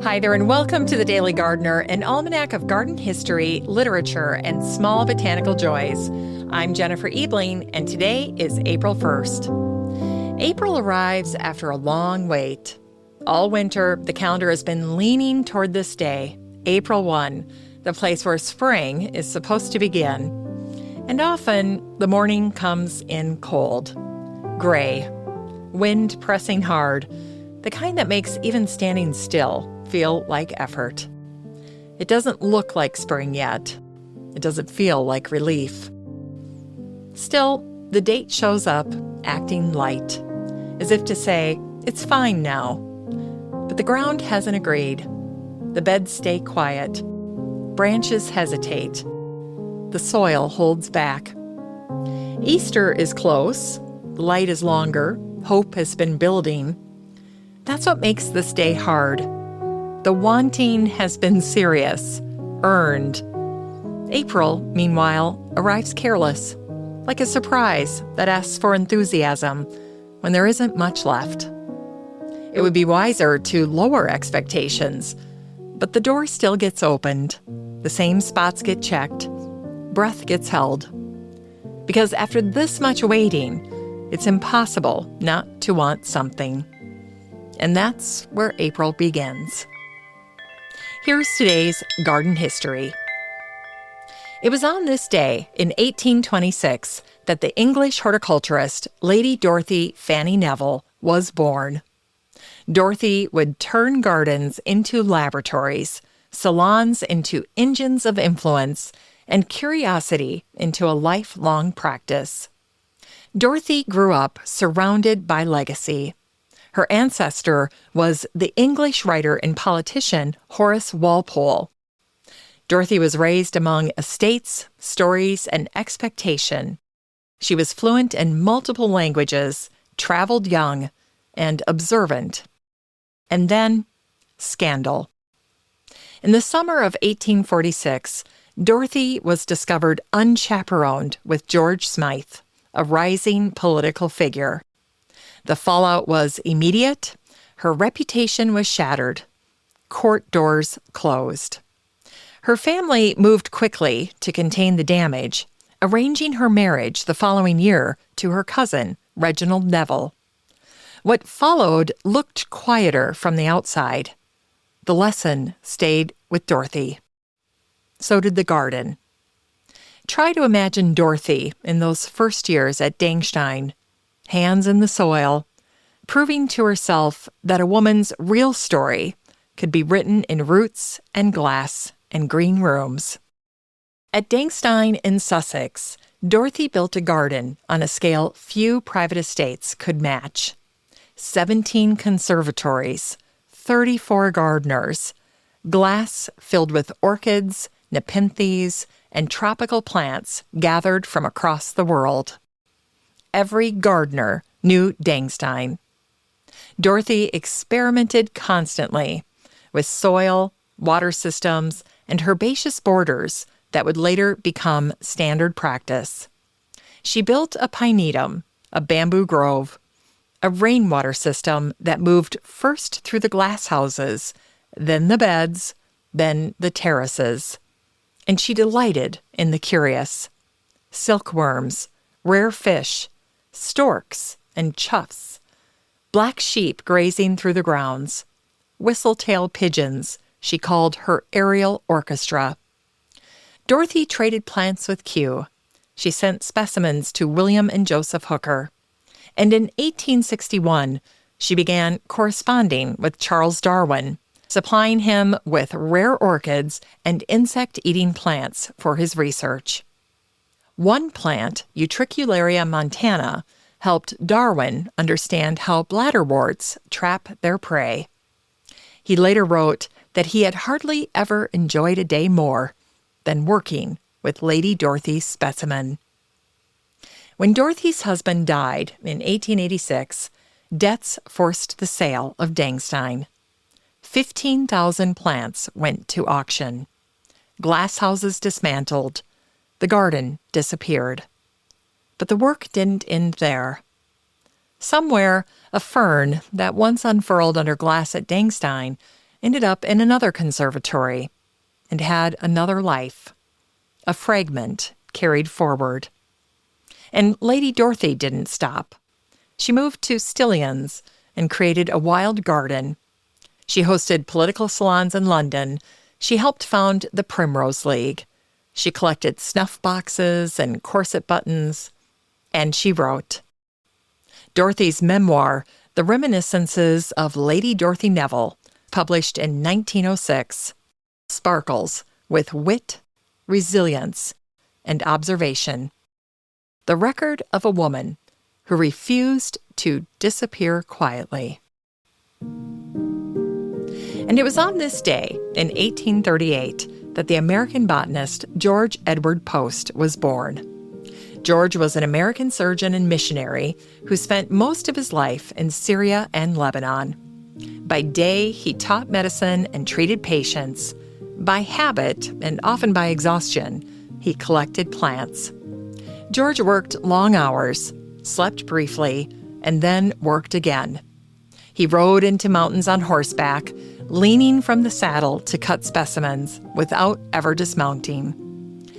Hi there, and welcome to the Daily Gardener, an almanac of garden history, literature, and small botanical joys. I'm Jennifer Ebling, and today is April 1st. April arrives after a long wait. All winter, the calendar has been leaning toward this day, April 1, the place where spring is supposed to begin. And often, the morning comes in cold, gray, wind pressing hard, the kind that makes even standing still feel like effort. It doesn't look like spring yet. It doesn't feel like relief. Still, the date shows up, acting light, as if to say, it's fine now. But the ground hasn't agreed. The beds stay quiet. Branches hesitate. The soil holds back. Easter is close. The light is longer. Hope has been building. That's what makes this day hard. The wanting has been serious, earned. April, meanwhile, arrives careless, like a surprise that asks for enthusiasm when there isn't much left. It would be wiser to lower expectations, but the door still gets opened, the same spots get checked, breath gets held. Because after this much waiting, it's impossible not to want something. And that's where April begins. Here's today's garden history. It was on this day in 1826 that the English horticulturist Lady Dorothy Fanny Nevill was born. Dorothy would turn gardens into laboratories, salons into engines of influence, and curiosity into a lifelong practice. Dorothy grew up surrounded by legacy. Her ancestor was the English writer and politician Horace Walpole. Dorothy was raised among estates, stories, and expectation. She was fluent in multiple languages, traveled young, and observant. And then, scandal. In the summer of 1846, Dorothy was discovered unchaperoned with George Smythe, a rising political figure. The fallout was immediate. Her reputation was shattered. Court doors closed. Her family moved quickly to contain the damage, arranging her marriage the following year to her cousin, Reginald Nevill. What followed looked quieter from the outside. The lesson stayed with Dorothy. So did the garden. Try to imagine Dorothy in those first years at Dangstein, hands in the soil, proving to herself that a woman's real story could be written in roots and glass and green rooms. At Dangstein in Sussex, Dorothy built a garden on a scale few private estates could match. 17 conservatories, 34 gardeners, glass filled with orchids, nepenthes, and tropical plants gathered from across the world. Every gardener knew Dangstein. Dorothy experimented constantly with soil, water systems, and herbaceous borders that would later become standard practice. She built a pinetum, a bamboo grove, a rainwater system that moved first through the glass houses, then the beds, then the terraces. And she delighted in the curious. Silkworms, rare fish, storks and choughs, black sheep grazing through the grounds, whistle-tailed pigeons she called her aerial orchestra. Dorothy traded plants with Kew. She sent specimens to William and Joseph Hooker. And in 1861, she began corresponding with Charles Darwin, supplying him with rare orchids and insect-eating plants for his research. One plant, Utricularia montana, helped Darwin understand how bladderworts trap their prey. He later wrote that he had hardly ever enjoyed a day more than working with Lady Dorothy's specimen. When Dorothy's husband died in 1886, debts forced the sale of Dangstein. 15,000 plants went to auction. Glasshouses dismantled. The garden disappeared. But the work didn't end there. Somewhere, a fern that once unfurled under glass at Dangstein ended up in another conservatory and had another life, a fragment carried forward. And Lady Dorothy didn't stop. She moved to Stillions and created a wild garden. She hosted political salons in London. She helped found the Primrose League. She collected snuff boxes and corset buttons. And she wrote. Dorothy's memoir, The Reminiscences of Lady Dorothy Nevill, published in 1906, sparkles with wit, resilience, and observation. The record of a woman who refused to disappear quietly. And it was on this day, in 1838, that the American botanist George Edward Post was born. George was an American surgeon and missionary who spent most of his life in Syria and Lebanon. By day, he taught medicine and treated patients. By habit, and often by exhaustion, he collected plants. George worked long hours, slept briefly, and then worked again. He rode into mountains on horseback, leaning from the saddle to cut specimens without ever dismounting.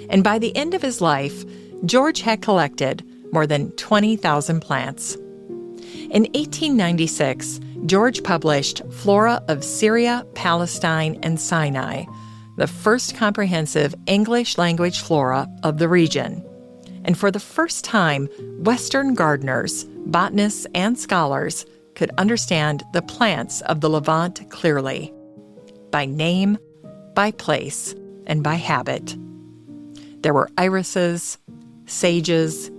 And by the end of his life, George had collected more than 20,000 plants. In 1896, George published Flora of Syria, Palestine, and Sinai, the first comprehensive English-language flora of the region. And for the first time, Western gardeners, botanists, and scholars could understand the plants of the Levant clearly, by name, by place, and by habit. There were irises, sages,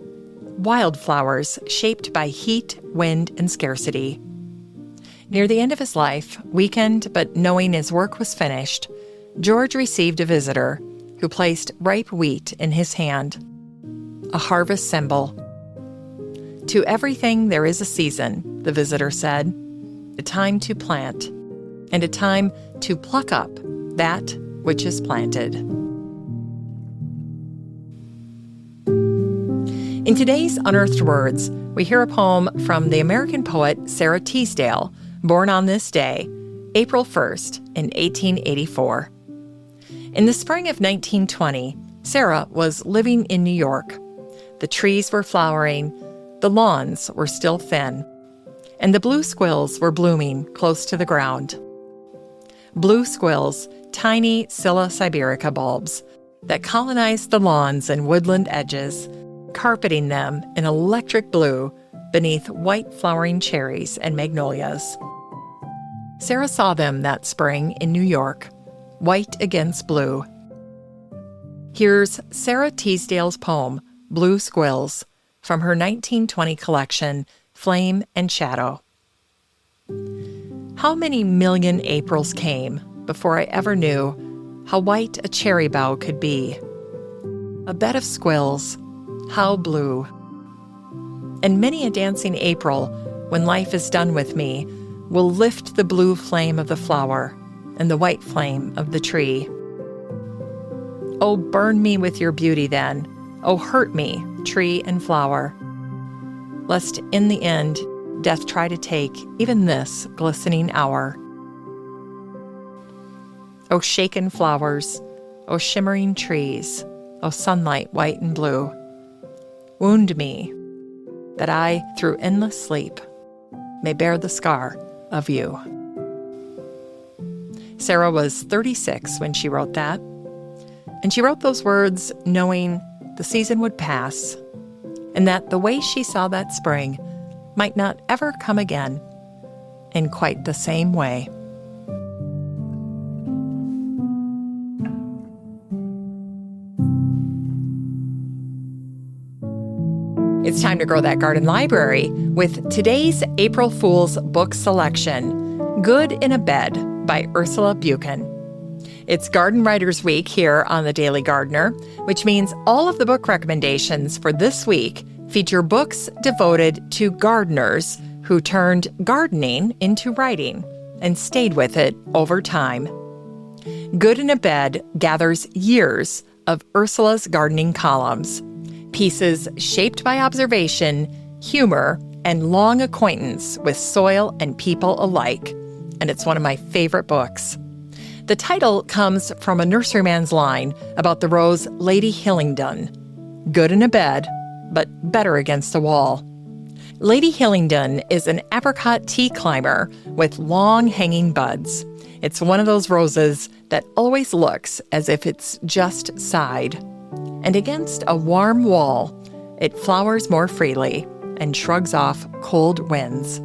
wildflowers shaped by heat, wind, and scarcity. Near the end of his life, weakened but knowing his work was finished, George received a visitor who placed ripe wheat in his hand, a harvest symbol. To everything there is a season, the visitor said, a time to plant, and a time to pluck up that which is planted. In today's Unearthed Words, we hear a poem from the American poet Sara Teasdale, born on this day, April 1st, in 1884. In the spring of 1920, Sara was living in New York. The trees were flowering, the lawns were still thin, and the blue squills were blooming close to the ground. Blue squills, tiny Scilla siberica bulbs that colonized the lawns and woodland edges, carpeting them in electric blue beneath white flowering cherries and magnolias. Sara saw them that spring in New York, white against blue. Here's Sara Teasdale's poem, Blue Squills, from her 1920 collection, Flame and Shadow. How many million Aprils came before I ever knew how white a cherry bough could be? A bed of squills, how blue. And many a dancing April, when life is done with me, will lift the blue flame of the flower and the white flame of the tree. Oh, burn me with your beauty then. Oh, hurt me, tree and flower, lest in the end death try to take even this glistening hour. Oh, shaken flowers, oh, shimmering trees, oh, sunlight white and blue, wound me, that I, through endless sleep, may bear the scar of you. Sara was 36 when she wrote that, and she wrote those words knowing the season would pass, and that the way she saw that spring might not ever come again in quite the same way. It's time to grow that garden library with today's April Fool's book selection, Good in a Bed by Ursula Buchan. It's Garden Writers Week here on The Daily Gardener, which means all of the book recommendations for this week feature books devoted to gardeners who turned gardening into writing and stayed with it over time. Good in a Bed gathers years of Ursula's gardening columns, pieces shaped by observation, humor, and long acquaintance with soil and people alike, and it's one of my favorite books. The title comes from a nurseryman's line about the rose Lady Hillingdon. Good in a bed, but better against a wall. Lady Hillingdon is an apricot tea climber with long hanging buds. It's one of those roses that always looks as if it's just sighed. And against a warm wall, it flowers more freely and shrugs off cold winds.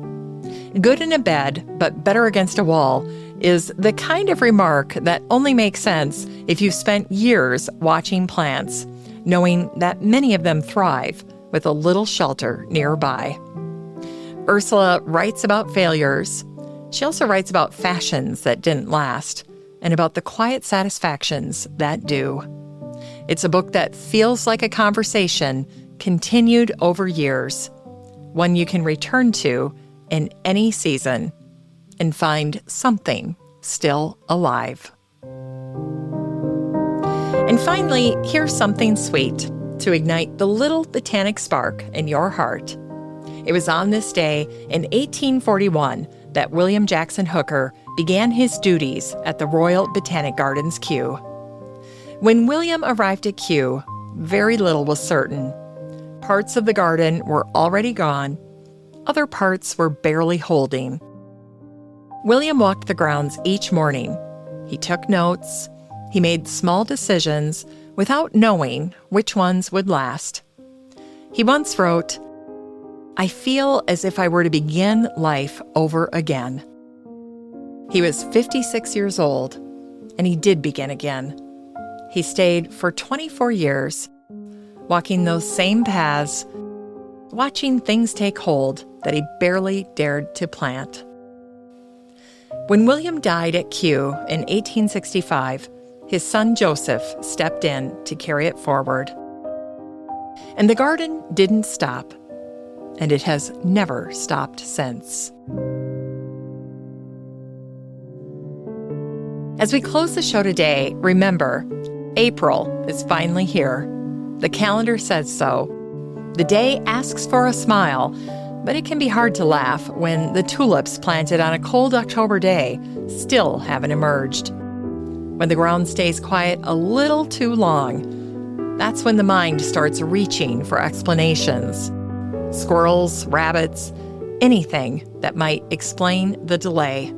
Good in a bed, but better against a wall is the kind of remark that only makes sense if you've spent years watching plants, knowing that many of them thrive with a little shelter nearby. Ursula writes about failures. She also writes about fashions that didn't last and about the quiet satisfactions that do. It's a book that feels like a conversation continued over years, one you can return to in any season and find something still alive. And finally, here's something sweet to ignite the little botanic spark in your heart. It was on this day in 1841 that William Jackson Hooker began his duties at the Royal Botanic Gardens, Kew. When William arrived at Kew, very little was certain. Parts of the garden were already gone. Other parts were barely holding. William walked the grounds each morning. He took notes. He made small decisions without knowing which ones would last. He once wrote, "I feel as if I were to begin life over again." He was 56 years old, and he did begin again. He stayed for 24 years, walking those same paths, watching things take hold that he barely dared to plant. When William died at Kew in 1865, his son Joseph stepped in to carry it forward. And the garden didn't stop, and it has never stopped since. As we close the show today, remember, April is finally here. The calendar says so. The day asks for a smile, but it can be hard to laugh when the tulips planted on a cold October day still haven't emerged. When the ground stays quiet a little too long, that's when the mind starts reaching for explanations. Squirrels, rabbits, anything that might explain the delay.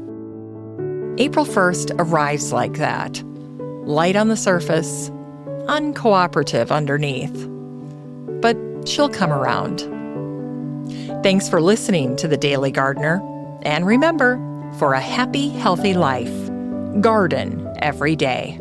April 1st arrives like that. Light on the surface, uncooperative underneath. But she'll come around. Thanks for listening to The Daily Gardener. And remember, for a happy, healthy life, garden every day.